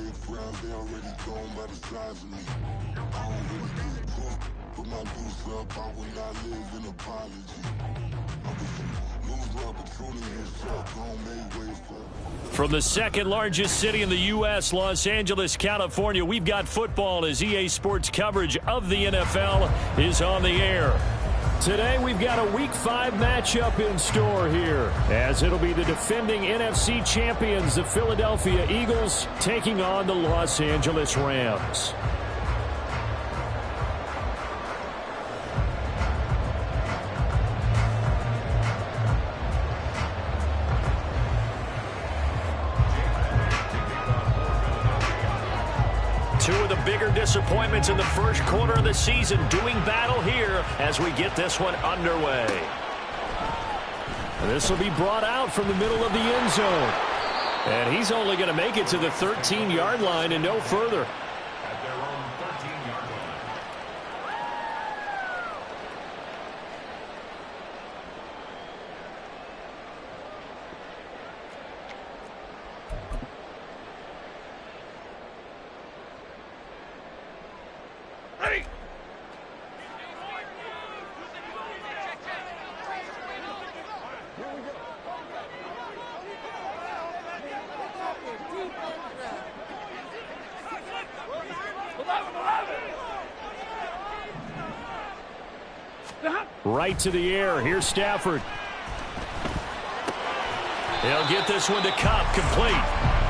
fake friends, they already gone by the size of me. I don't really give a fuck. Put my deuce up, I will not live in apology. I was lose my patrolling himself, don't make way for. From the second largest city in the U.S., Los Angeles, California, we've got football as EA Sports coverage of the NFL is on the air. Today, we've got a Week 5 matchup in store here, as it'll be the defending NFC champions, the Philadelphia Eagles, taking on the Los Angeles Rams. Two of the bigger disappointments in the first quarter of the season doing battle here as we get this one underway. This will be brought out from the middle of the end zone. And he's only going to make it to the 13-yard line and no further. At their own 13-yard line. Right to the air. Here's Stafford. He'll get this one to Cobb, complete.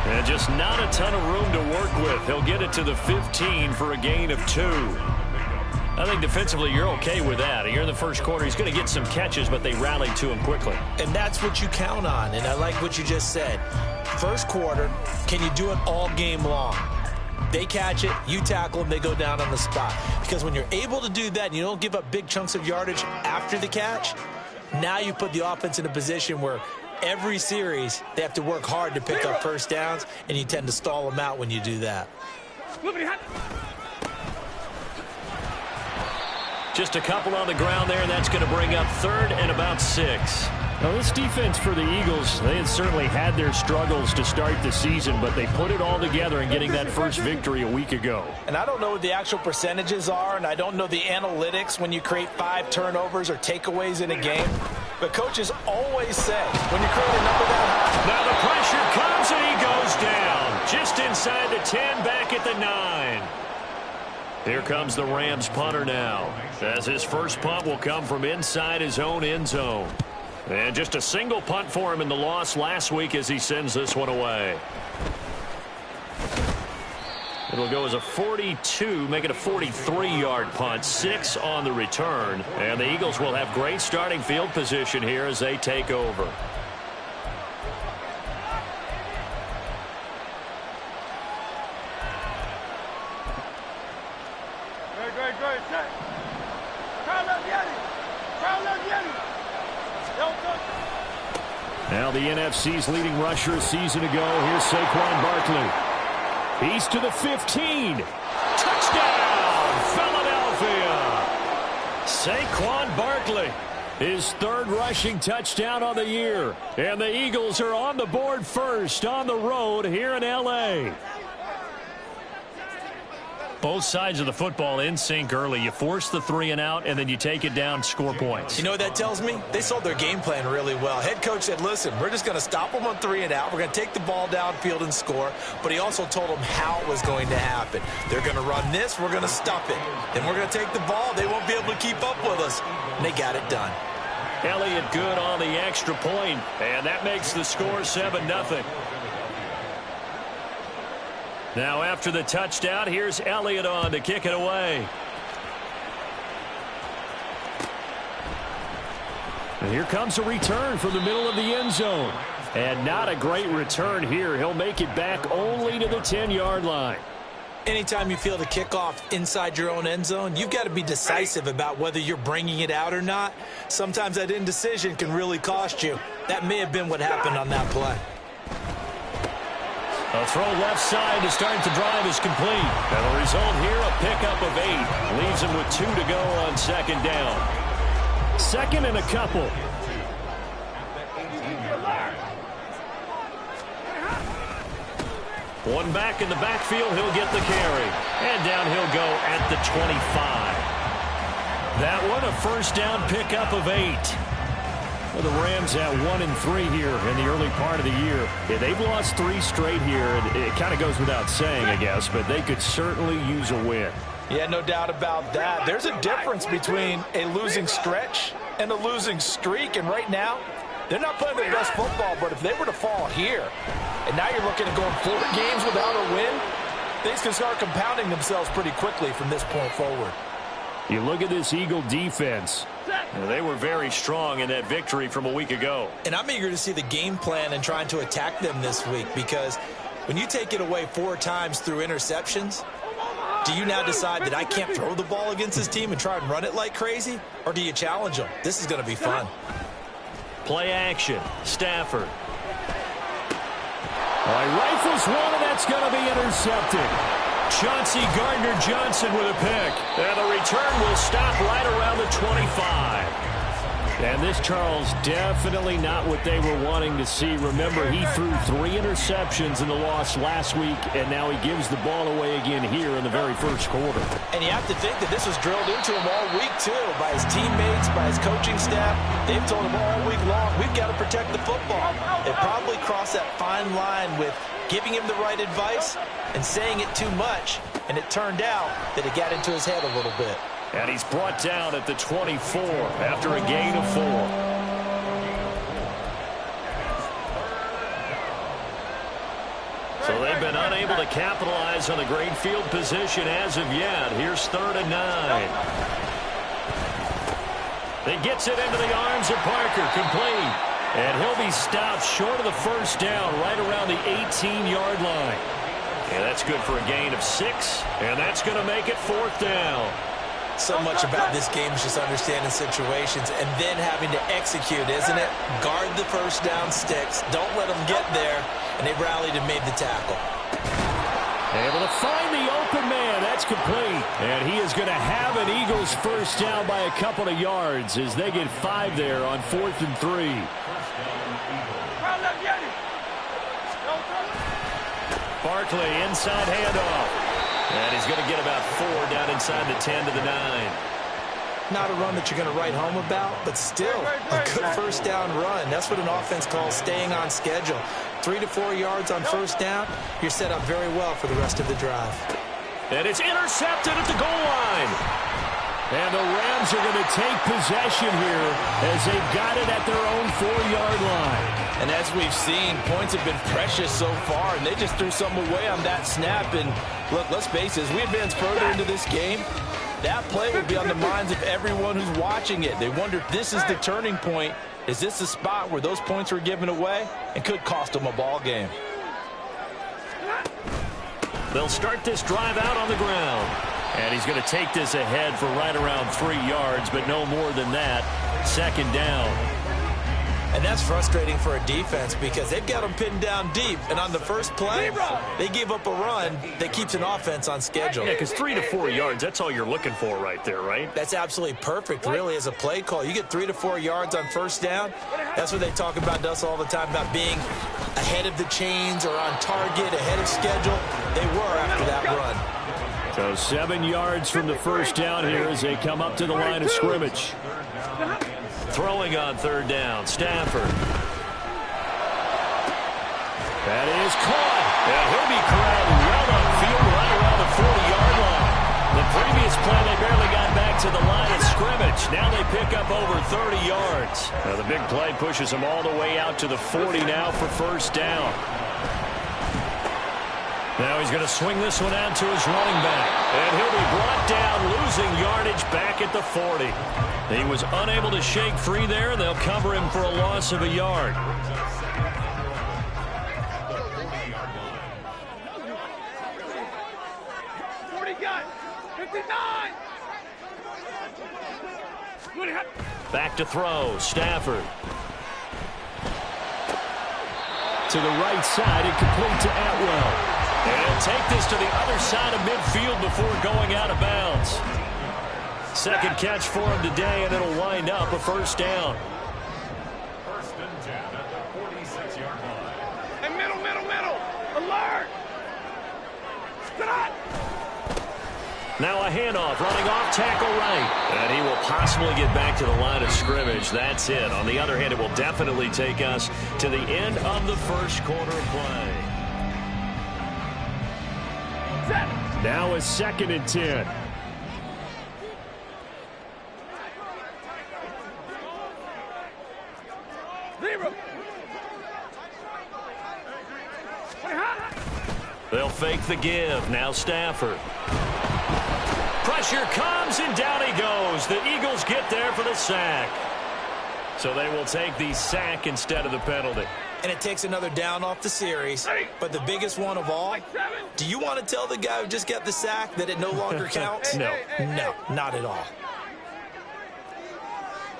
And just not a ton of room to work with. He'll get it to the 15 for a gain of 2. I think defensively you're okay with that. Here in the first quarter, he's going to get some catches, but they rallied to him quickly. And that's what you count on, and I like what you just said. First quarter, can you do it all game long? They catch it, you tackle them, they go down on the spot. Because when you're able to do that and you don't give up big chunks of yardage after the catch, now you put the offense in a position where every series they have to work hard to pick up first downs, and you tend to stall them out when you do that. Just a couple on the ground there, and that's going to bring up third and about 6. Now, this defense for the Eagles, they had certainly had their struggles to start the season, but they put it all together in getting that first victory a week ago. And I don't know what the actual percentages are, and I don't know the analytics when you create 5 turnovers or takeaways in a game. But coaches always say, when you create a number that high. Now the pressure comes, and he goes down. Just inside the 10, back at the 9. Here comes the Rams punter now, as his first punt will come from inside his own end zone. And just a single punt for him in the loss last week as he sends this one away. It'll go as a 42, make it a 43-yard punt, 6 on the return. And the Eagles will have great starting field position here as they take over. Now the NFC's leading rusher a season ago. Here's Saquon Barkley. He's to the 15. Touchdown, Philadelphia. Saquon Barkley, his third rushing touchdown on the year. And the Eagles are on the board first on the road here in L.A. Both sides of the football in sync early. You force the 3 and out, and then you take it down, score points. You know what that tells me? They sold their game plan really well. Head coach said, listen, we're just going to stop them on 3 and out. We're going to take the ball downfield and score. But he also told them how it was going to happen. They're going to run this. We're going to stop it. Then we're going to take the ball. They won't be able to keep up with us. And they got it done. Elliott good on the extra point, and that makes the score 7-0. Now after the touchdown, here's Elliott on to kick it away. And here comes a return from the middle of the end zone. And not a great return here. He'll make it back only to the 10-yard line. Anytime you feel the kickoff inside your own end zone, you've got to be decisive about whether you're bringing it out or not. Sometimes that indecision can really cost you. That may have been what happened on that play. A throw left side to start the drive is complete. And the result here, a pickup of 8. Leaves him with 2 to go on second down. Second and a couple. One back in the backfield, he'll get the carry. And down he'll go at the 25. That one, a first down pickup of 8. Well, the Rams at 1-3 here in the early part of the year. Yeah, they've lost 3 straight here, and it kind of goes without saying, I guess, but they could certainly use a win. Yeah, no doubt about that. There's a difference between a losing stretch and a losing streak, and right now, they're not playing their best football, but if they were to fall here, and now you're looking at going 4 games without a win, things can start compounding themselves pretty quickly from this point forward. You look at this Eagle defense. They were very strong in that victory from a week ago. And I'm eager to see the game plan and trying to attack them this week, because when you take it away 4 times through interceptions, do you now decide that I can't throw the ball against this team and try and run it like crazy? Or do you challenge them? This is going to be fun. Play action. Stafford. Rifles one, and that's going to be intercepted. Chauncey Gardner-Johnson with a pick. And the return will stop right around the 25. And this, Charles, definitely not what they were wanting to see. Remember, he threw 3 interceptions in the loss last week, and now he gives the ball away again here in the very first quarter. And you have to think that this was drilled into him all week, too, by his teammates, by his coaching staff. They've told him all week long, we've got to protect the football. They probably crossed that fine line with giving him the right advice and saying it too much, and it turned out that it got into his head a little bit. And he's brought down at the 24 after a gain of 4. So they've been unable to capitalize on the great field position as of yet. Here's 3rd and 9. He gets it into the arms of Parker, complete. And he'll be stopped short of the first down right around the 18-yard line. And that's good for a gain of 6, and that's going to make it 4th down. So much about this game is just understanding situations and then having to execute, isn't it? Guard the first down sticks. Don't let them get there. And they rallied and made the tackle. Able to find the open man. That's complete. And he is going to have an Eagles first down by a couple of yards as they get 5 there on 4th and 3. Barkley, inside handoff. And he's going to get about 4 down inside the 10 to the 9. Not a run that you're going to write home about, but still a good first down run. That's what an offense calls staying on schedule. 3 to 4 yards on first down, you're set up very well for the rest of the drive. And it's intercepted at the goal line. And the Rams are going to take possession here as they've got it at their own 4-yard line. And as we've seen, points have been precious so far, and they just threw something away on that snap. And look, let's face it, as we advance further into this game, that play will be on the minds of everyone who's watching it. They wonder if this is the turning point. Is this the spot where those points were given away and could cost them a ball game? They'll start this drive out on the ground. And he's going to take this ahead for right around 3 yards, but no more than that. 2nd down. And that's frustrating for a defense because they've got them pinned down deep. And on the first play, they give up a run that keeps an offense on schedule. Yeah, because 3 to 4 yards, that's all you're looking for right there, right? That's absolutely perfect, really, as a play call. You get 3 to 4 yards on first down. That's what they talk about to us all the time, about being ahead of the chains or on target, ahead of schedule. They were after that run. So 7 yards from the first down here as they come up to the line of scrimmage. Throwing on 3rd down, Stafford. That is caught. And he'll be corralled well upfield right around the 40-yard line. The previous play, they barely got back to the line of scrimmage. Now they pick up over 30 yards. Now the big play pushes them all the way out to the 40 now for first down. Now he's going to swing this one out to his running back. And he'll be brought down, losing yardage back at the 40. He was unable to shake free there. They'll cover him for a loss of a yard. Back to throw, Stafford. To the right side, and complete to Atwell. And he'll take this to the other side of midfield before going out of bounds. Second catch for him today, and it'll wind up a first down. 1st and 10 at the 46-yard line. And middle. Alert! Now a handoff, running off tackle right. And he will possibly get back to the line of scrimmage. That's it. On the other hand, it will definitely take us to the end of the first quarter of play. Now a 2nd and 10. They'll fake the give. Now Stafford. Pressure comes, and down he goes. The Eagles get there for the sack. So they will take the sack instead of the penalty. And it takes another down off the series. But the biggest one of all, do you want to tell the guy who just got the sack that it no longer counts? No. No, not at all.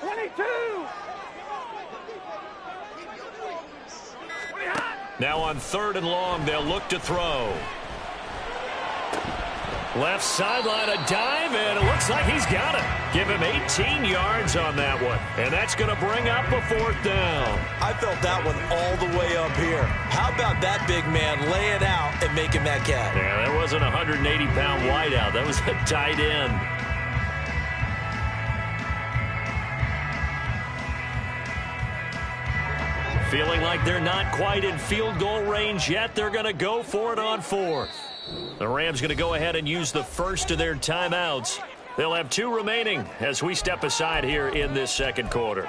22! Now on 3rd and long, they'll look to throw. Left sideline, a dive, and it looks like he's got it. Give him 18 yards on that one. And that's going to bring up a 4th down. I felt that one all the way up here. How about that big man lay it out and making that catch? Yeah, that wasn't a 180-pound wideout. That was a tight end. Feeling like they're not quite in field goal range yet. They're going to go for it on 4th. The Rams going to go ahead and use the first of their timeouts. They'll have 2 remaining as we step aside here in this 2nd quarter.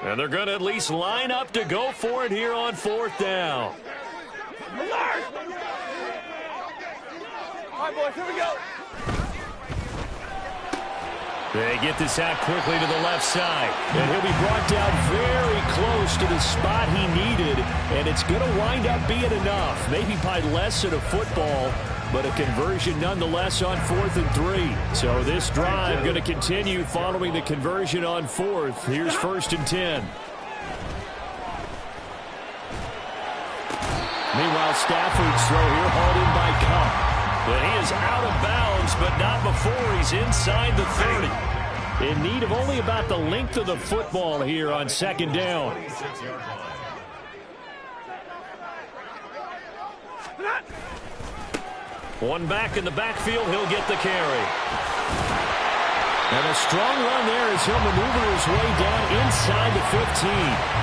And they're going to at least line up to go for it here on 4th down. All right, boys, here we go. They get this out quickly to the left side. And he'll be brought down very close to the spot he needed. And it's going to wind up being enough. Maybe by less than a football, but a conversion nonetheless on 4th and 3. So this drive going to continue following the conversion on 4th. Here's 1st and 10. Meanwhile, Stafford's throw here hauled in by Cup. But he is out of bounds, but not before he's inside the 30. In need of only about the length of the football here on 2nd down. One back in the backfield, he'll get the carry. And a strong run there as he'll maneuver his way down inside the 15.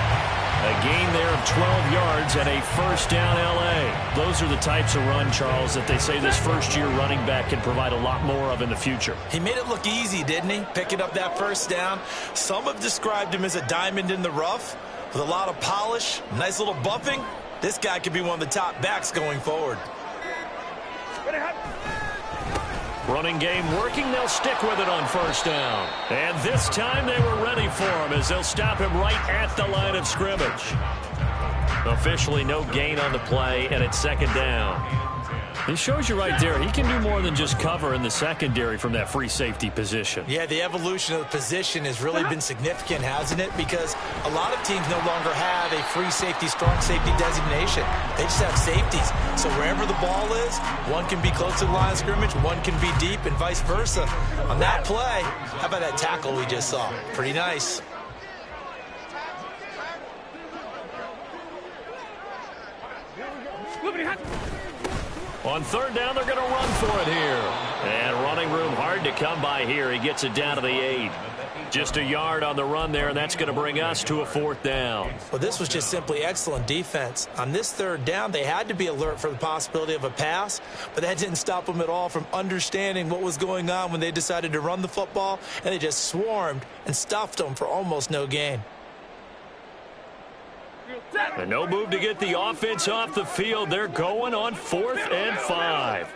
A gain there of 12 yards and a 1st down L.A. Those are the types of run, Charles, that they say this first-year running back can provide a lot more of in the future. He made it look easy, didn't he? Picking up that 1st down. Some have described him as a diamond in the rough with a lot of polish, nice little buffing. This guy could be one of the top backs going forward. Running game working. They'll stick with it on 1st down. And this time they were ready for him as they'll stop him right at the line of scrimmage. Officially no gain on the play, and it's 2nd down. It shows you right there, he can do more than just cover in the secondary from that free safety position. Yeah, the evolution of the position has really been significant, hasn't it? Because a lot of teams no longer have a free safety, strong safety designation. They just have safeties. So wherever the ball is, one can be close to the line of scrimmage, one can be deep, and vice versa. On that play, how about that tackle we just saw? Pretty nice. On 3rd down, they're going to run for it here. And running room hard to come by here. He gets it down to the 8. Just a yard on the run there, and that's going to bring us to a 4th down. Well, this was just simply excellent defense. On this 3rd down, they had to be alert for the possibility of a pass, but that didn't stop them at all from understanding what was going on when they decided to run the football, and they just swarmed and stuffed them for almost no gain. And no move to get the offense off the field. They're going on 4th and 5.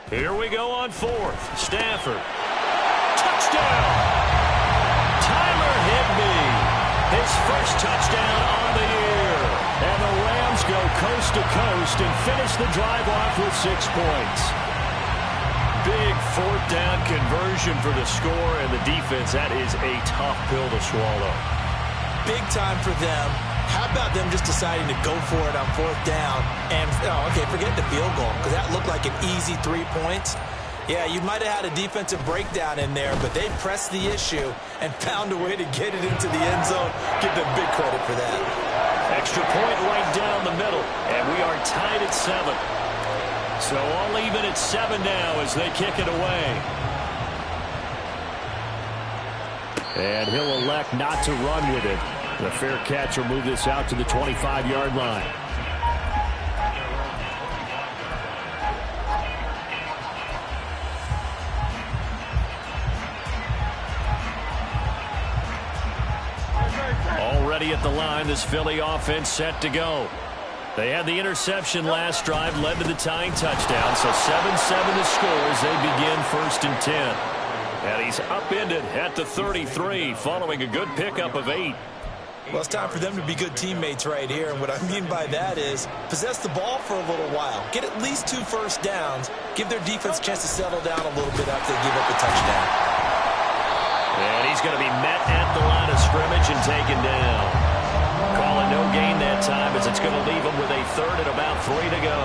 Here we go on 4th. Stafford. Touchdown! Tyler Higbee. His first touchdown on the year. And the Rams go coast to coast and finish the drive off with 6 points. Big 4th down conversion for the score, and the defense, that is a tough pill to swallow. Big time for them. How about them just deciding to go for it on 4th down? And, okay, forget the field goal, because that looked like an easy 3 points. Yeah, you might have had a defensive breakdown in there, but they pressed the issue and found a way to get it into the end zone. Give them big credit for that. Extra point right down the middle, and we are tied at 7. So all even at 7 now as they kick it away. And he'll elect not to run with it. The fair catch will move this out to the 25-yard line. Already at the line, this Philly offense set to go. They had the interception last drive, led to the tying touchdown, so 7-7 the score as they begin 1st and 10. And he's upended at the 33, following a good pickup of 8. Well, it's time for them to be good teammates right here, and what I mean by that is possess the ball for a little while, get at least 2 first downs, give their defense a chance to settle down a little bit after they give up the touchdown. And he's going to be met at the line of scrimmage and taken down. Calling no gain that time as it's going to leave him with a 3rd and about 3 to go.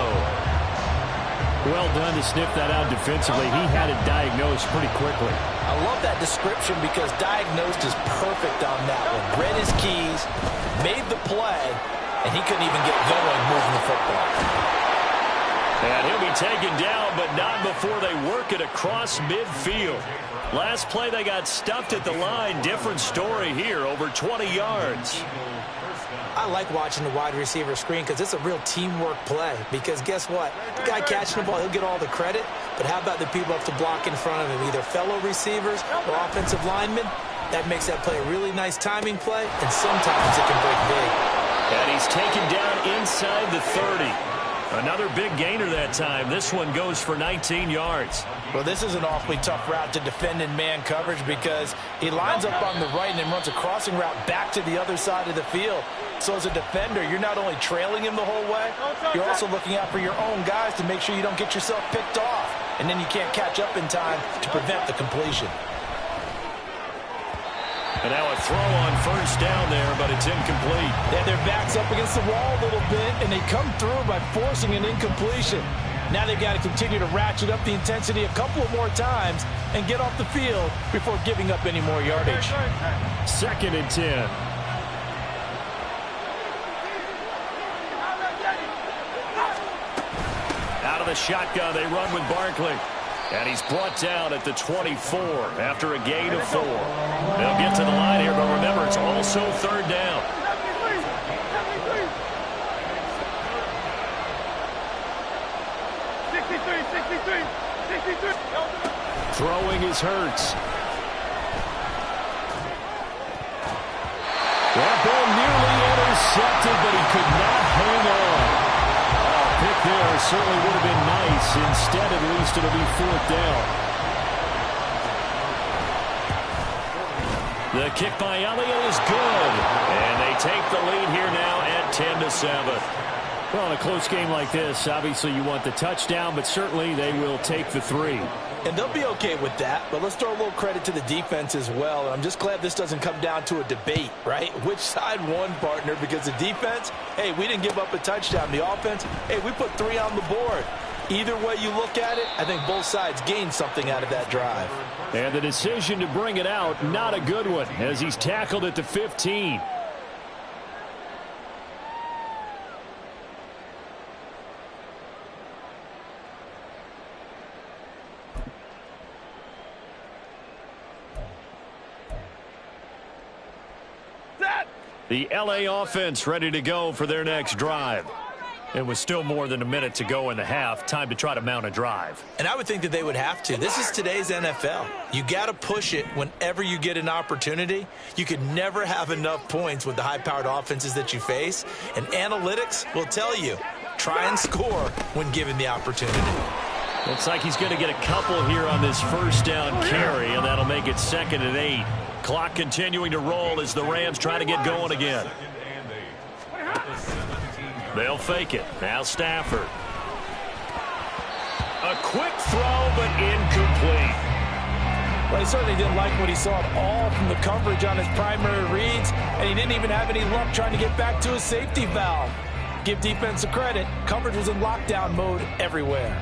Well done to sniff that out defensively. He had it diagnosed pretty quickly. I love that description because diagnosed is perfect on that one. Read his keys, made the play, and he couldn't even get going moving the football. And he'll be taken down, but not before they work it across midfield. Last play they got stuffed at the line. Different story here, over 20 yards. I like watching the wide receiver screen because it's a real teamwork play. Because guess what? The guy catching the ball, he'll get all the credit. But how about the people up to block in front of him, either fellow receivers or offensive linemen? That makes that play a really nice timing play, and sometimes it can break big. And he's taken down inside the 30. Another big gainer that time. This one goes for 19 yards. Well, this is an awfully tough route to defend in man coverage because he lines up on the right and then runs a crossing route back to the other side of the field. So as a defender, you're not only trailing him the whole way, you're also looking out for your own guys to make sure you don't get yourself picked off. And then you can't catch up in time to prevent the completion. And now a throw on 1st down there, but it's incomplete. Yeah, their back's up against the wall a little bit, and they come through by forcing an incompletion. Now they've got to continue to ratchet up the intensity a couple of more times and get off the field before giving up any more yardage. 2nd and 10. Out of the shotgun, they run with Barkley. And he's brought down at the 24 after a gain of 4. They'll get to the line here, but remember, it's also 3rd down. Throwing is Hurts. That ball nearly intercepted, but he could not hang on. Pick there certainly would have been nice. Instead, at least it'll be 4th down. The kick by Elliott is good. And they take the lead here now at 10-7. Well, in a close game like this, obviously you want the touchdown, but certainly they will take the 3. And they'll be okay with that, but let's throw a little credit to the defense as well. And I'm just glad this doesn't come down to a debate, right? Which side won, partner? Because the defense, hey, we didn't give up a touchdown. The offense, hey, we put 3 on the board. Either way you look at it, I think both sides gained something out of that drive. And the decision to bring it out, not a good one, as he's tackled at the 15. The LA offense ready to go for their next drive. It was still more than a minute to go in the half. Time to try to mount a drive. And I would think that they would have to. This is today's NFL. You got to push it whenever you get an opportunity. You could never have enough points with the high-powered offenses that you face. And analytics will tell you, try and score when given the opportunity. Looks like he's going to get a couple here on this 1st down carry, and that'll make it 2nd and 8. Clock continuing to roll as the Rams try to get going again. They'll fake it. Now Stafford. A quick throw, but incomplete. Well, he certainly didn't like what he saw at all from the coverage on his primary reads, and he didn't even have any luck trying to get back to his safety valve. Give defense a credit. Coverage was in lockdown mode everywhere.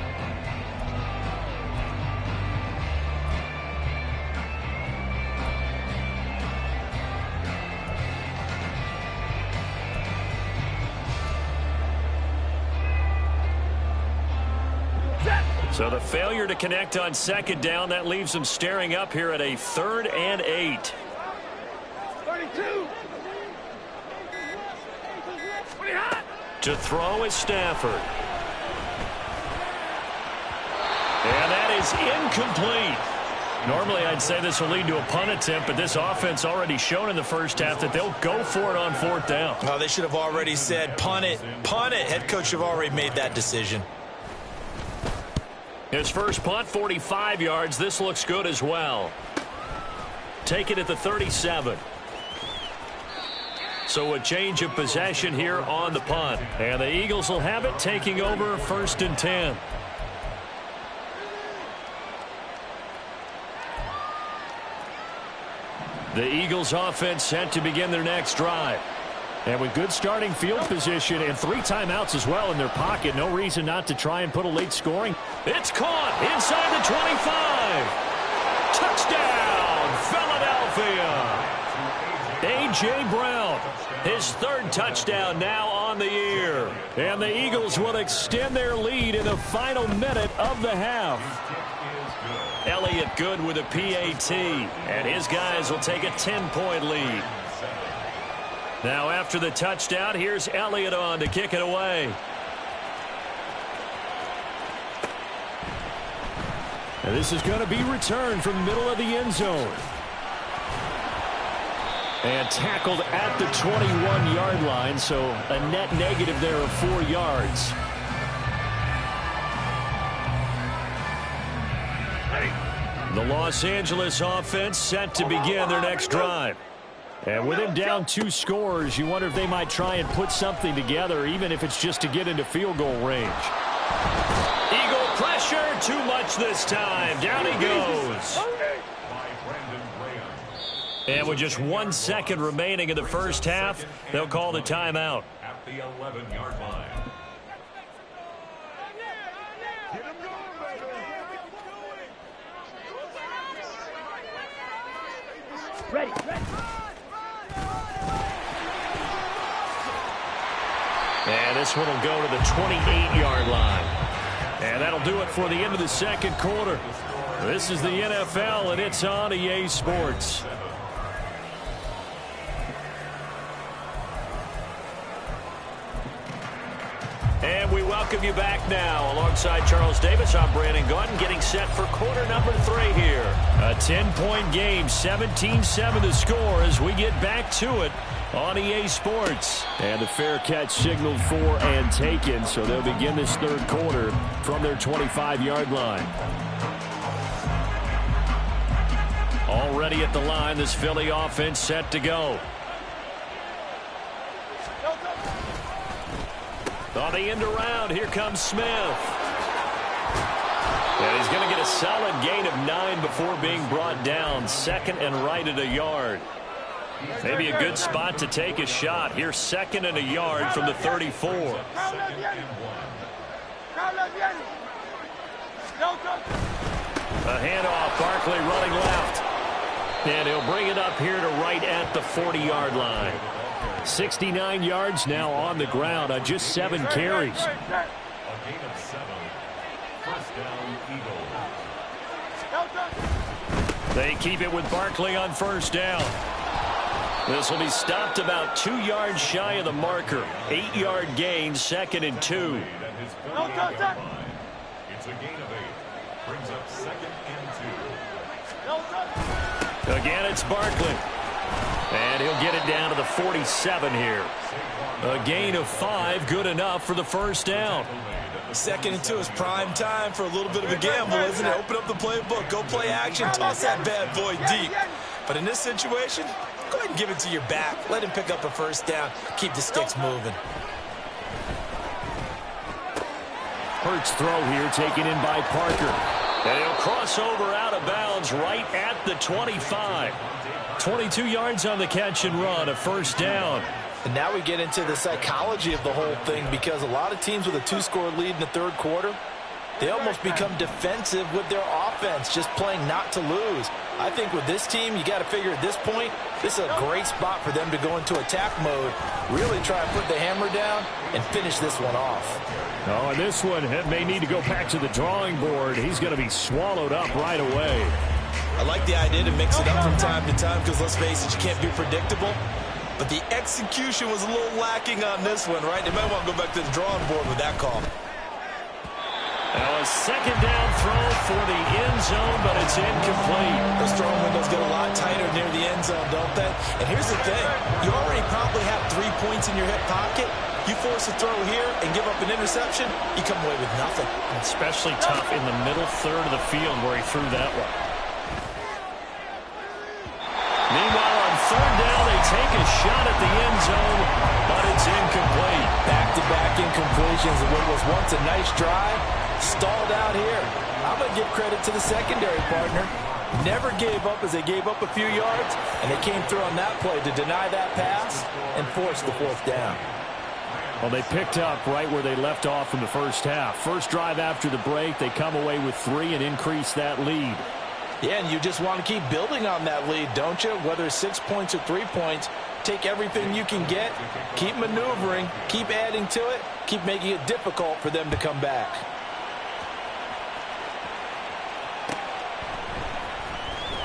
So the failure to connect on second down, that leaves them staring up here at a 3rd and 8. 32. To throw is Stafford. And that is incomplete. Normally I'd say this will lead to a punt attempt, but this offense already shown in the first half that they'll go for it on 4th down. Oh, they should have already said punt it. Punt it. Head coach have already made that decision. His first punt, 45 yards. This looks good as well. Take it at the 37. So a change of possession here on the punt. And the Eagles will have it, taking over 1st and 10. The Eagles offense set to begin their next drive. And with good starting field position and 3 timeouts as well in their pocket, no reason not to try and put a late scoring. It's caught inside the 25. Touchdown, Philadelphia. A.J. Brown, his 3rd touchdown now on the year. And the Eagles will extend their lead in the final minute of the half. Elliott good with a PAT, and his guys will take a 10-point lead. Now after the touchdown, here's Elliott on to kick it away. And this is going to be returned from the middle of the end zone. And tackled at the 21-yard line, so a net negative there of 4 yards. The Los Angeles offense set to begin their next drive. And with him down 2 scores, you wonder if they might try and put something together, even if it's just to get into field goal range. Eagle pressure, too much this time. Down he goes. And with just 1 second remaining in the first half, they'll call the timeout. At the 11-yard line. Ready. And this one will go to the 28-yard line. And that'll do it for the end of the second quarter. This is the NFL, and it's on EA Sports. And we welcome you back now. Alongside Charles Davis, I'm Brandon Gaudin, getting set for quarter number 3 here. A 10-point game, 17-7 the score as we get back to it on EA Sports. And the fair catch signaled for and taken, so they'll begin this third quarter from their 25-yard line. Already at the line, this Philly offense set to go. On the end around, here comes Smith. And he's going to get a solid gain of 9 before being brought down. 2nd and right at a yard. Maybe a good spot to take a shot. Here's 2nd and a yard from the 34. A handoff, Barkley running left. And he'll bring it up here to right at the 40-yard line. 69 yards now on the ground on just 7 carries. A gain of 7. First down, Eagles. They keep it with Barkley on first down. This will be stopped about 2 yards shy of the marker. 8-yard gain, 2nd and 2. It's a gain of 8. Brings up 2nd and 2. Again, it's Barkley. And he'll get it down to the 47 here. A gain of 5, good enough for the first down. 2nd and 2 is prime time for a little bit of a gamble, isn't it? Open up the playbook, go play action, toss that bad boy deep. But in this situation, go ahead and give it to your back. Let him pick up a first down. Keep the sticks moving. Hurts throw here taken in by Parker. And he'll cross over out of bounds right at the 25. 22 yards on the catch and run, a first down. And now we get into the psychology of the whole thing, because a lot of teams with a 2-score lead in the third quarter, they almost become defensive with their offense, just playing not to lose. I think with this team, you got to figure at this point, this is a great spot for them to go into attack mode, really try and put the hammer down and finish this one off. Oh, and this one may need to go back to the drawing board. He's going to be swallowed up right away. I like the idea to mix it up from time to time because, let's face it, you can't be predictable. But the execution was a little lacking on this one, right? They might want to go back to the drawing board with that call. Now a second down throw for the end zone, but it's incomplete. Those throwing windows get a lot tighter near the end zone, don't they? And here's the thing. You already probably have 3 points in your hip pocket. You force a throw here and give up an interception, you come away with nothing. Especially tough in the middle third of the field where he threw that one. Meanwhile, on third down, they take a shot at the end zone, but it's incomplete. Back-to-back incompletions of what was once a nice drive, stalled out here. I'm going to give credit to the secondary partner. Never gave up as they gave up a few yards, and they came through on that play to deny that pass and force the 4th down. Well, they picked up right where they left off in the first half. First drive after the break, they come away with 3 and increase that lead. Yeah, and you just want to keep building on that lead, don't you? Whether it's 6 points or 3 points, take everything you can get, keep maneuvering, keep adding to it, keep making it difficult for them to come back.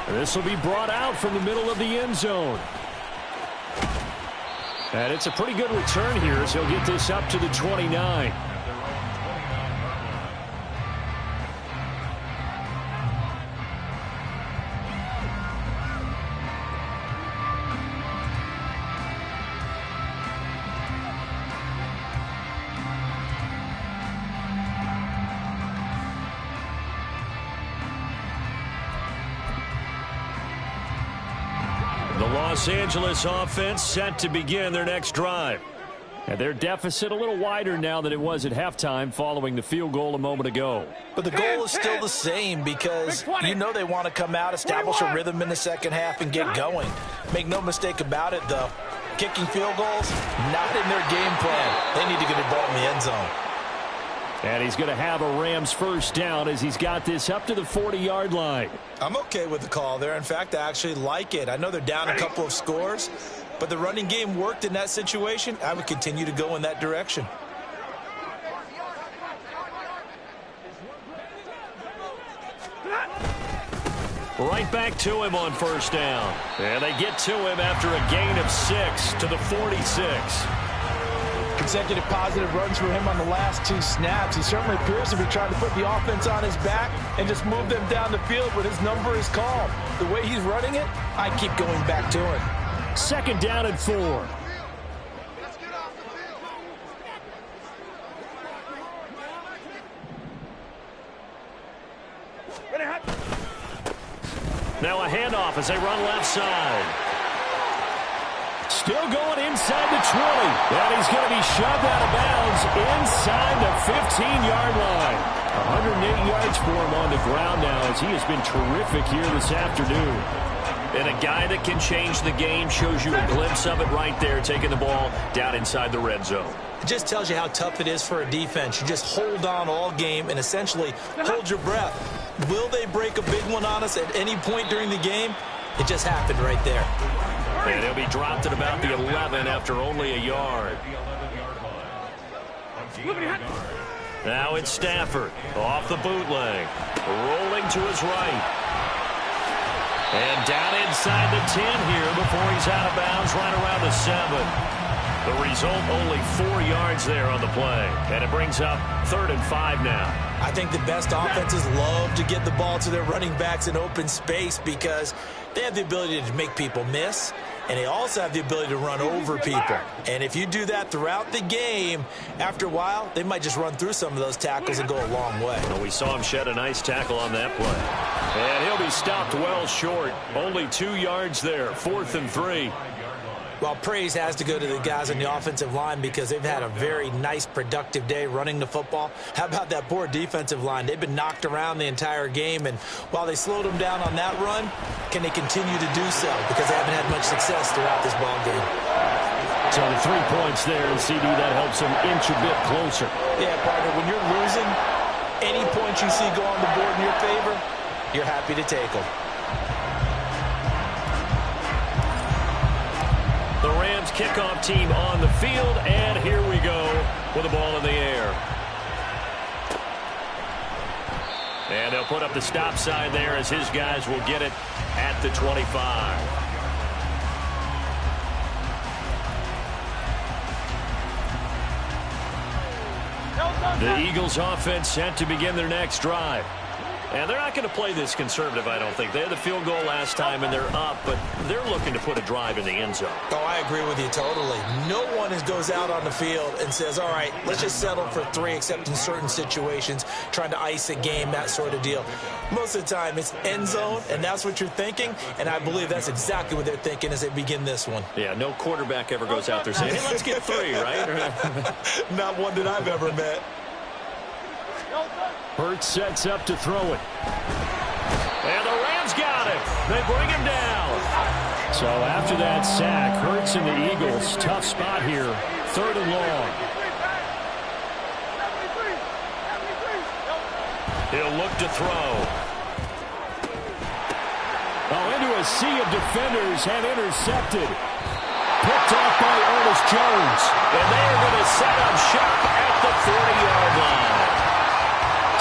This will be brought out from the middle of the end zone. And it's a pretty good return here as he'll get this up to the 29. The Los Angeles offense set to begin their next drive. And their deficit a little wider now than it was at halftime following the field goal a moment ago. But the goal is still the same because you know they want to come out, establish a rhythm in the second half, and get going. Make no mistake about it, though. Kicking field goals, not in their game plan. They need to get the ball in the end zone. And he's going to have a Rams first down as he's got this up to the 40-yard line. I'm okay with the call there. In fact, I actually like it. I know they're down a couple of scores, but the running game worked in that situation. I would continue to go in that direction. Right back to him on first down. And they get to him after a gain of 6 to the 46. Consecutive positive runs for him on the last 2 snaps. He certainly appears to be trying to put the offense on his back and just move them down the field when his number is called. The way he's running it, I keep going back to him. Second down and 4. Now a handoff as they run left side. Still going inside the 20. And he's going to be shoved out of bounds inside the 15-yard line. 108 yards for him on the ground now as he has been terrific here this afternoon. And a guy that can change the game, shows you a glimpse of it right there, taking the ball down inside the red zone. It just tells you how tough it is for a defense. You just hold on all game and essentially hold your breath. Will they break a big one on us at any point during the game? It just happened right there. And he'll be dropped at about the 11 after only a yard. Now it's Stafford off the bootleg, rolling to his right. And down inside the 10 here before he's out of bounds right around the 7. The result, only 4 yards there on the play. And it brings up 3rd and 5 now. I think the best offenses love to get the ball to their running backs in open space because they have the ability to make people miss, and they also have the ability to run over people. And if you do that throughout the game, after a while, they might just run through some of those tackles and go a long way. Well, we saw him shed a nice tackle on that play. And he'll be stopped well short. Only 2 yards there, 4th and 3. Well, praise has to go to the guys on the offensive line because they've had a very nice, productive day running the football. How about that poor defensive line? They've been knocked around the entire game, and while they slowed them down on that run, can they continue to do so? Because they haven't had much success throughout this ball game. So the 3 points there, and CD, that helps them inch a bit closer. Yeah, partner, when you're losing, any points you see go on the board in your favor, you're happy to take them. The Rams kickoff team on the field, and here we go with the ball in the air. And they'll put up the stop sign there as his guys will get it at the 25. The Eagles offense set to begin their next drive. And they're not going to play this conservative, I don't think. They had the field goal last time, and they're up, but they're looking to put a drive in the end zone. Oh, I agree with you totally. No one goes out on the field and says, all right, let's just settle for 3, except in certain situations, trying to ice a game, that sort of deal. Most of the time, it's end zone, and that's what you're thinking, and I believe that's exactly what they're thinking as they begin this one. Yeah, no quarterback ever goes out there saying, hey, let's get 3, right? Not one that I've ever met. Hurts sets up to throw it. And the Rams got it. They bring him down. So after that sack, Hurts and the Eagles, tough spot here. 3rd and long. He'll look to throw. Oh, into a sea of defenders and intercepted. Picked off by Ernest Jones. And they are going to set up shop at the 40-yard line.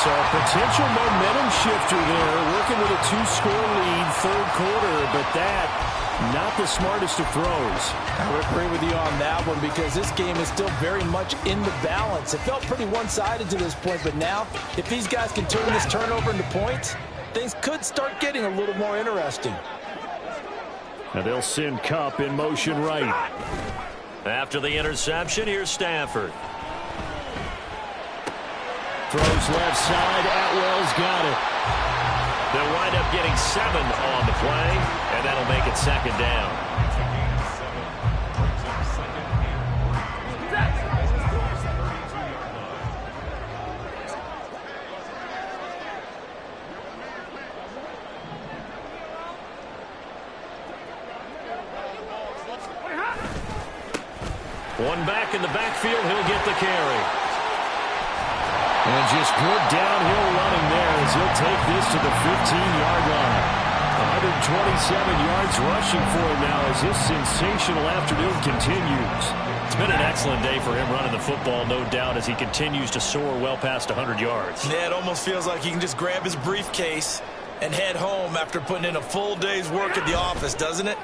So a potential momentum shifter there, working with a 2-score lead, 3rd quarter, but that, not the smartest of throws. I would agree with you on that one because this game is still very much in the balance. It felt pretty one-sided to this point, but now, if these guys can turn this turnover into points, things could start getting a little more interesting. Now they'll send Kupp in motion right. After the interception, here's Stafford. Throws left side. Atwell's got it. They'll wind up getting 7 on the play, and that'll make it 2nd down. One back in the backfield. He'll get the carry. And just good downhill running there as he'll take this to the 15-yard line. 127 yards rushing for him now as this sensational afternoon continues. It's been an excellent day for him running the football, no doubt, as he continues to soar well past 100 yards. Yeah, it almost feels like he can just grab his briefcase and head home after putting in a full day's work at the office, doesn't it?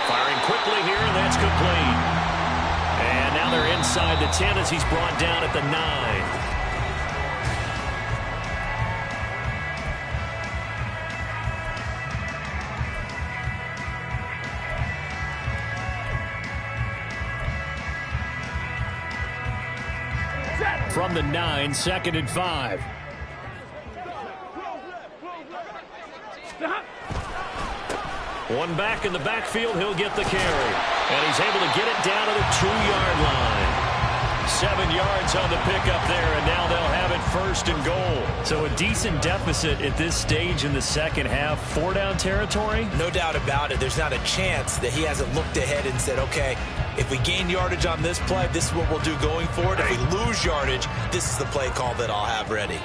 Firing quickly here, and that's complete. And now they're inside the 10 as he's brought down at the 9. From the 9, 2nd and 5. One back in the backfield, he'll get the carry. And he's able to get it down to the 2-yard line. 7 yards on the pickup there, and now they'll have it 1st and goal. So a decent deficit at this stage in the second half. 4-down territory? No doubt about it. There's not a chance that he hasn't looked ahead and said, okay, if we gain yardage on this play, this is what we'll do going forward. If we lose yardage, this is the play call that I'll have ready.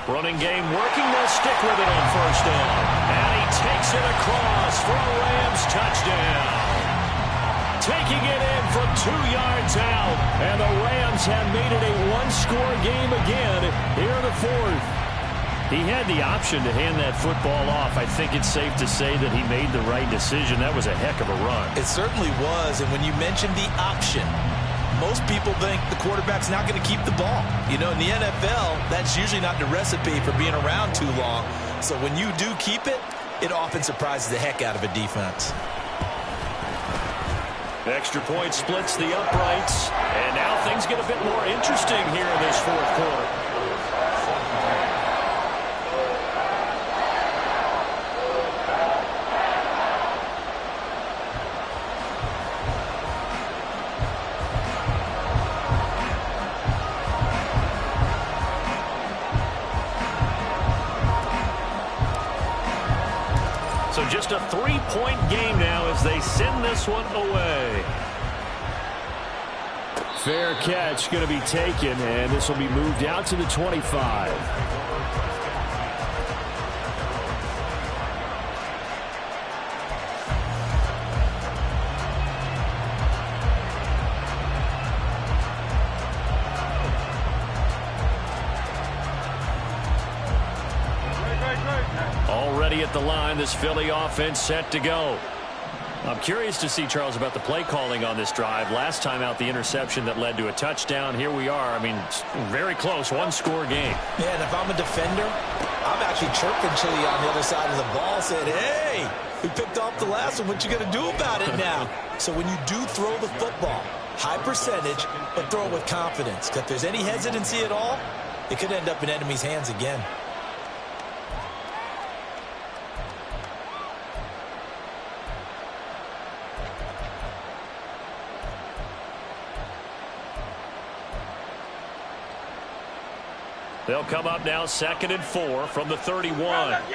Running game working. They'll stick with it on 1st down. And he takes it across for a Rams touchdown. Taking it in from 2 yards out. And the Rams have made it a 1-score game again here in the 4th. He had the option to hand that football off. I think it's safe to say that he made the right decision. That was a heck of a run. It certainly was. And when you mentioned the option, most people think the quarterback's not going to keep the ball. You know, in the NFL, that's usually not the recipe for being around too long. So when you do keep it, it often surprises the heck out of a defense. Extra point splits the uprights. And now things get a bit more interesting here in this 4th quarter. So just a 3-point game now as they send this one away. Fair catch going to be taken, and this will be moved out to the 25. Already at the line, this Philly offense set to go. I'm curious to see, Charles, about the play calling on this drive. Last time out, the interception that led to a touchdown. Here we are. I mean, very close, one-score game. Yeah, and if I'm a defender, I'm actually chirping Chili on the other side of the ball, saying, hey, we picked off the last one. What you going to do about it now? So when you do throw the football, high percentage, but throw it with confidence. If there's any hesitancy at all, it could end up in enemy's hands again. They'll come up now 2nd and 4 from the 31. Up the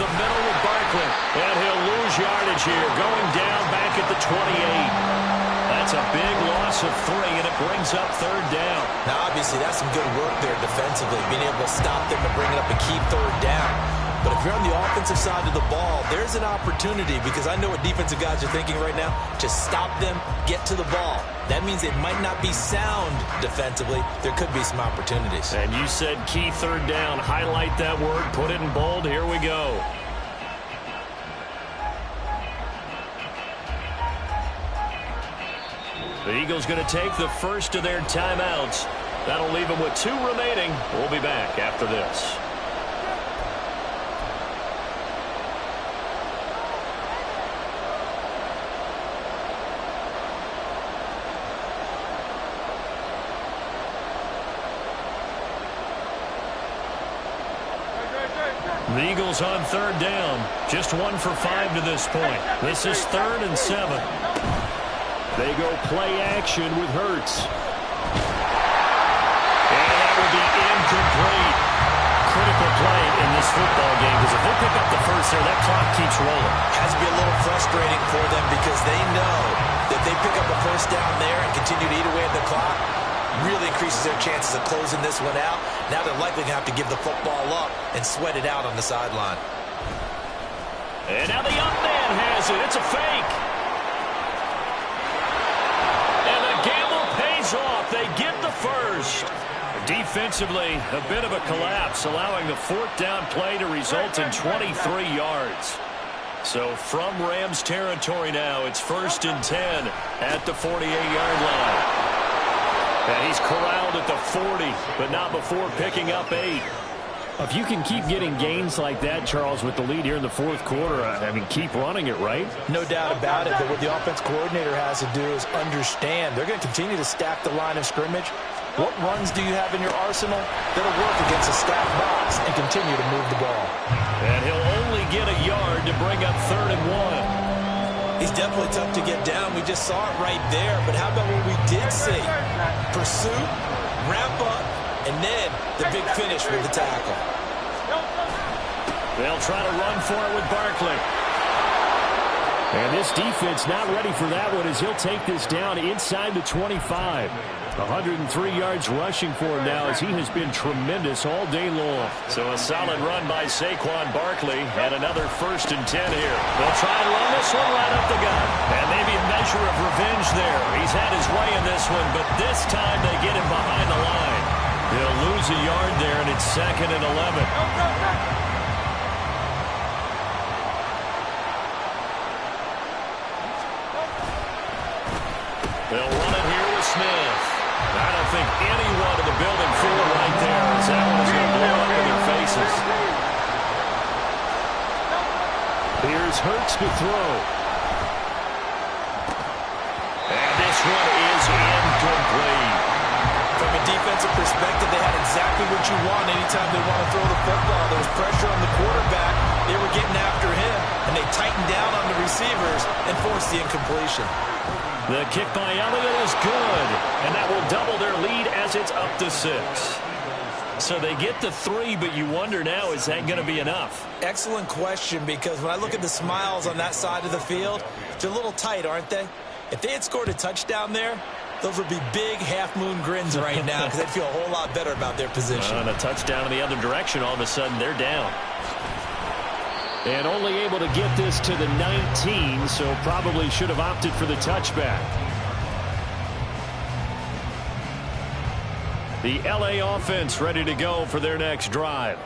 middle with Barkley. And he'll lose yardage here. Going down back at the 28. That's a big loss of 3, and it brings up 3rd down. Now, obviously, that's some good work there defensively, being able to stop them and bring it up and keep 3rd down. But if you're on the offensive side of the ball, there's an opportunity, because I know what defensive guys are thinking right now. Just stop them, get to the ball. That means it might not be sound defensively. There could be some opportunities. And you said key 3rd down. Highlight that word. Put it in bold. Here we go. The Eagles going to take the first of their timeouts. That'll leave them with 2 remaining. We'll be back after this. The Eagles on 3rd down. Just 1 for 5 to this point. This is 3rd and 7. They go play action with Hurts. And that will be incomplete. Critical play in this football game, because if they pick up the first there, that clock keeps rolling. Has to be a little frustrating for them, because they know that they pick up a first down there and continue to eat away at the clock, really increases their chances of closing this one out. Now they're likely going to have to give the football up and sweat it out on the sideline. And now the young man has it. It's a fake. And the gamble pays off. They get the first. Defensively, a bit of a collapse, allowing the 4th down play to result in 23 yards. So from Rams territory now, it's 1st and 10 at the 48-yard line. And he's corralled at the 40, but not before picking up 8. If you can keep getting gains like that, Charles, with the lead here in the 4th quarter, I mean, keep running it, right? No doubt about it, but what the offense coordinator has to do is understand they're going to continue to stack the line of scrimmage. What runs do you have in your arsenal that'll work against a stacked box and continue to move the ball? And he'll only get a yard to bring up 3rd and 1. He's definitely tough to get down. We just saw it right there. But how about what we did see? Pursuit, wrap up, and then the big finish with the tackle. They'll try to run for it with Barkley. And this defense not ready for that one, as he'll take this down inside the 25. 103 yards rushing for him now, as he has been tremendous all day long. So a solid run by Saquon Barkley, and another 1st and 10 here. They'll try and run this one right up the gut. And maybe a measure of revenge there. He's had his way in this one, but this time they get him behind the line. They'll lose a yard there, and it's 2nd and 11. They'll run it here with Smith. I don't think anyone in the building feeling right there, as that one is going to blow up in their faces. Here's Hurts to throw. And this one is incomplete. From a defensive perspective, they had exactly what you want anytime they want to throw the football. There was pressure on the quarterback. They were getting after him, and they tightened down on the receivers and forced the incompletion. The kick by Elliott is good, and that will double their lead as it's up to 6. So they get to 3, but you wonder now, is that going to be enough? Excellent question, because when I look at the smiles on that side of the field, they're a little tight, aren't they? If they had scored a touchdown there, those would be big half-moon grins right now because they'd feel a whole lot better about their position. On a touchdown in the other direction, all of a sudden they're down. And only able to get this to the 19, so probably should have opted for the touchback. The LA offense ready to go for their next drive.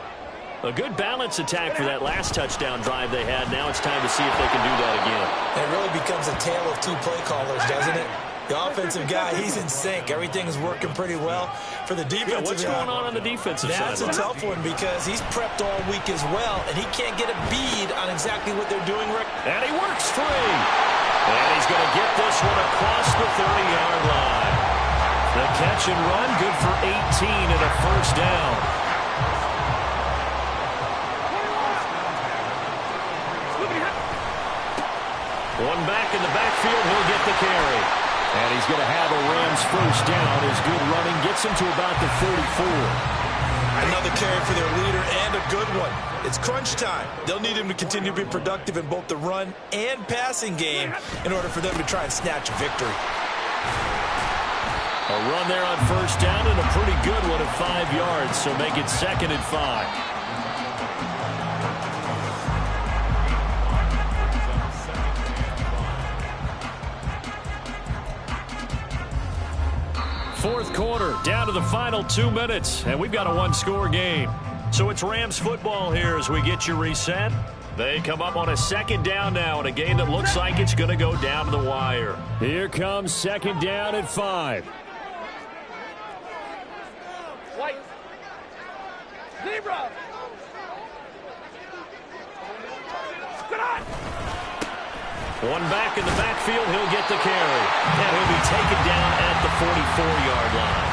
A good balance attack for that last touchdown drive they had. Now it's time to see if they can do that again. It really becomes a tale of two play callers, doesn't it? The offensive guy, he's in sync. Everything is working pretty well. For the defensive what's going on the defensive side? That's a tough one because he's prepped all week as well, and he can't get a bead on exactly what they're doing. And he works free. And he's going to get this one across the 30-yard line. The catch and run, good for 18 and a first down. One back in the backfield, he'll get the carry. And he's going to have a Rams first down. His good running gets him to about the 34. Another carry for their leader and a good one. It's crunch time. They'll need him to continue to be productive in both the run and passing game in order for them to try and snatch a victory. A run there on first down and a pretty good one at 5 yards, so make it 2nd and 5. Fourth quarter, down to the final 2 minutes, and we've got a one-score game. So it's Rams football here as we get you reset. They come up on a second down now in a game that looks like it's going to go down to the wire. Here comes second down at 5. White. Zebra. One back in the backfield, he'll get the carry. And he'll be taken down at the 44-yard line.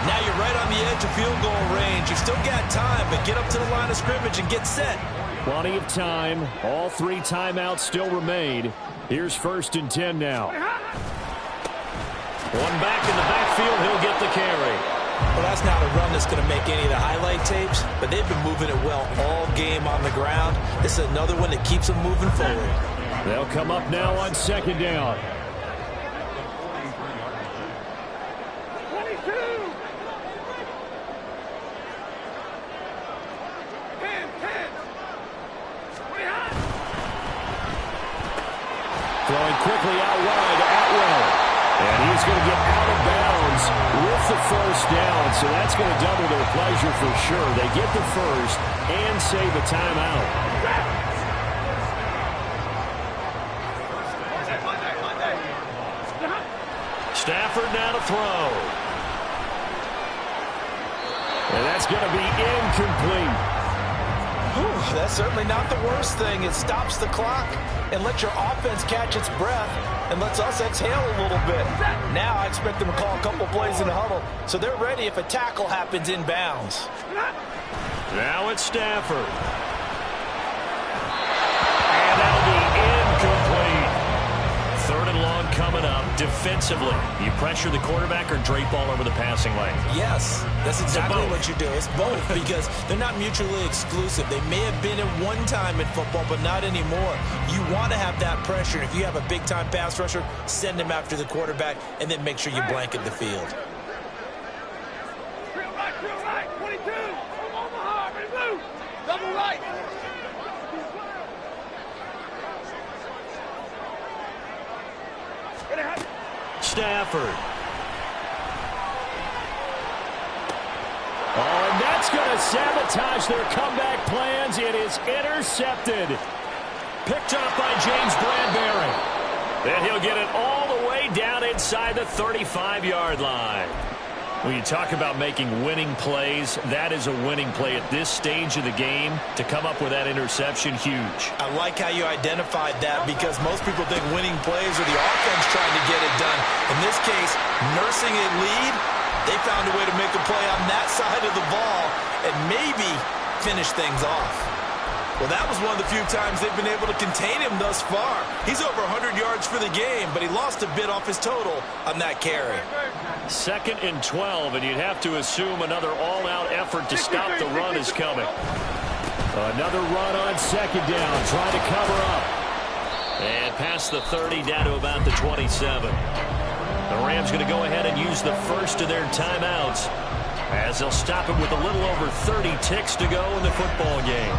Now you're right on the edge of field goal range. You've still got time, but get up to the line of scrimmage and get set. Plenty of time. All 3 timeouts still remain. Here's 1st and 10 now. One back in the backfield, he'll get the carry. Well, that's not a run that's going to make any of the highlight tapes, but they've been moving it well all game on the ground. This is another one that keeps them moving forward. They'll come up now on second down. 22. 10. Throwing quickly out wide to Atwell. And he's going to get out of bounds with the first down. So that's going to double their pleasure for sure. They get the first and save a timeout. Stafford now to throw. And that's going to be incomplete. Whew, that's certainly not the worst thing. It stops the clock and lets your offense catch its breath and lets us exhale a little bit. Now I expect them to call a couple plays in the huddle so they're ready if a tackle happens in bounds. Now it's Stafford. And that'll be incomplete. 3rd and long coming up. Defensively, you pressure the quarterback or drape all over the passing lane? Yes, that's exactly what you do. It's both because they're not mutually exclusive. They may have been at one time in football, but not anymore. You want to have that pressure. If you have a big-time pass rusher, send him after the quarterback, and then make sure you blanket the field. Real right. 22. Omaha, ready to move. Double right. Stafford. Oh, and that's going to sabotage their comeback plans. It is intercepted. Picked up by James Bradbury. Then he'll get it all the way down inside the 35-yard line. When you talk about making winning plays, that is a winning play at this stage of the game. To come up with that interception, huge. I like how you identified that because most people think winning plays are the offense trying to get it done. In this case, nursing a lead, they found a way to make a play on that side of the ball and maybe finish things off. Well, that was one of the few times they've been able to contain him thus far. He's over 100 yards for the game, but he lost a bit off his total on that carry. 2nd and 12, and you'd have to assume another all-out effort to stop the run is coming. Another run on second down, trying to cover up. And past the 30, down to about the 27. The Rams going to go ahead and use the first of their timeouts, as they'll stop it with a little over 30 ticks to go in the football game.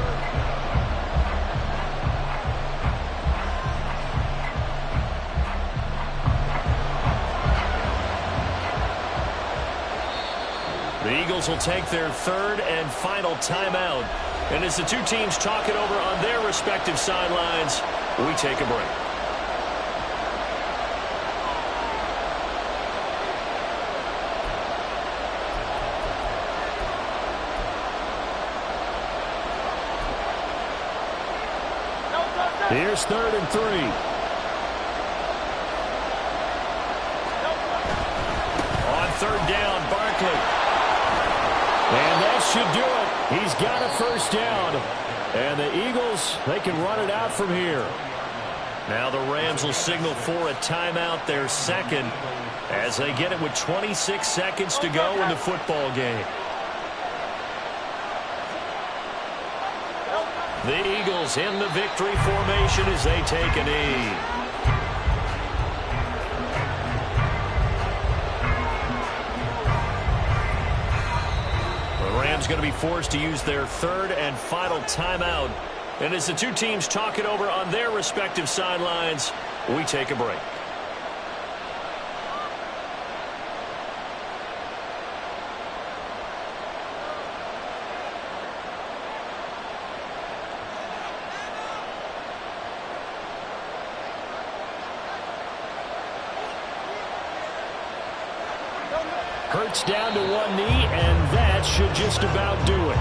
The Eagles will take their third and final timeout. And as the two teams talk it over on their respective sidelines, we take a break. Here's 3rd and 3. On 3rd down, Barkley. And that should do it. He's got a first down. And the Eagles, they can run it out from here. Now the Rams will signal for a timeout, their second, as they get it with 26 seconds to go in the football game. The Eagles in the victory formation as they take a knee. The Rams going to be forced to use their third and final timeout. And as the two teams talk it over on their respective sidelines, we take a break. Hurts down to one knee, and that should just about do it.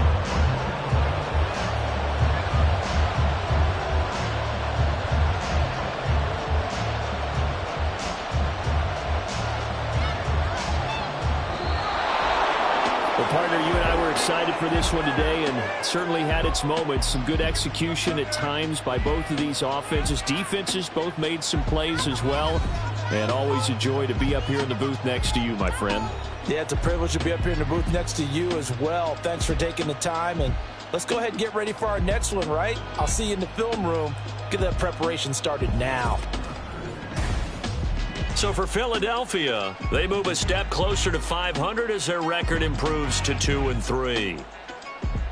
Well, partner, you and I were excited for this one today, and certainly had its moments. Some good execution at times by both of these offenses. Defenses both made some plays as well. And always a joy to be up here in the booth next to you, my friend. Yeah, it's a privilege to be up here in the booth next to you as well. Thanks for taking the time, and let's go ahead and get ready for our next one, right? I'll see you in the film room. Get that preparation started now. So for Philadelphia, they move a step closer to 500 as their record improves to 2-3.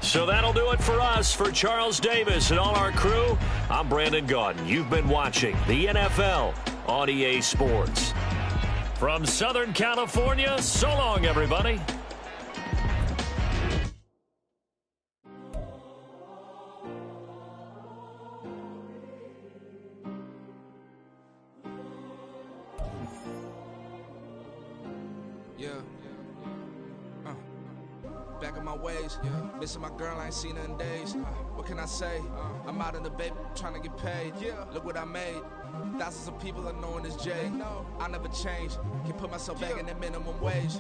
So that'll do it for us. For Charles Davis and all our crew, I'm Brandon Gaudin. You've been watching the NFL on EA Sports. From Southern California, so long, everybody. Back in my ways, missing my girl, I ain't seen her in days. What can I say? I'm out in the baby, trying to get paid. Look what I made. Thousands of people are knowing this Jay. I never change. Can put myself back in the minimum wage.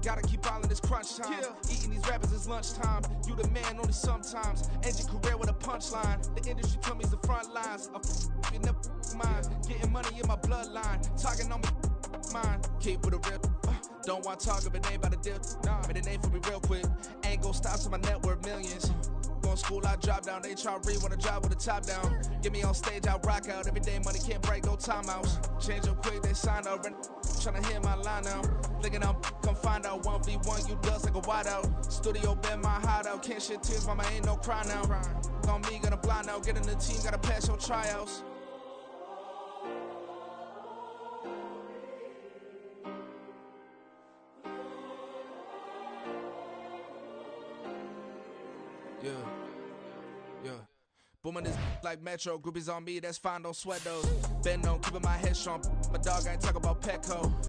Gotta keep all in this crunch time. Eating these rappers is lunchtime. You the man only sometimes. End your career with a punchline. The industry told me it's the front lines. I'm in the mind. Getting money in my bloodline. Talking on me, mine. Keep with a real. Don't want to talk if it ain't about a deal. Made a name for me real quick. Ain't gon' stop so my net worth millions. Going to school, I drop down. They try to read when I drive with the top down. Get me on stage, I rock out. Every day money can't break, no timeouts. Change up quick, they sign up. Tryna hear my line now. Thinking I'm come find out 1v1, you dust like a wideout. Studio been my hideout. Can't shed tears, mama ain't no cry now. On me, gonna blind out. Get in the team, gotta pass your tryouts. Yeah. Booming this like Metro. Groupies on me, that's fine, don't sweat those. Been on keeping my head strong. My dog ain't talk about Petco.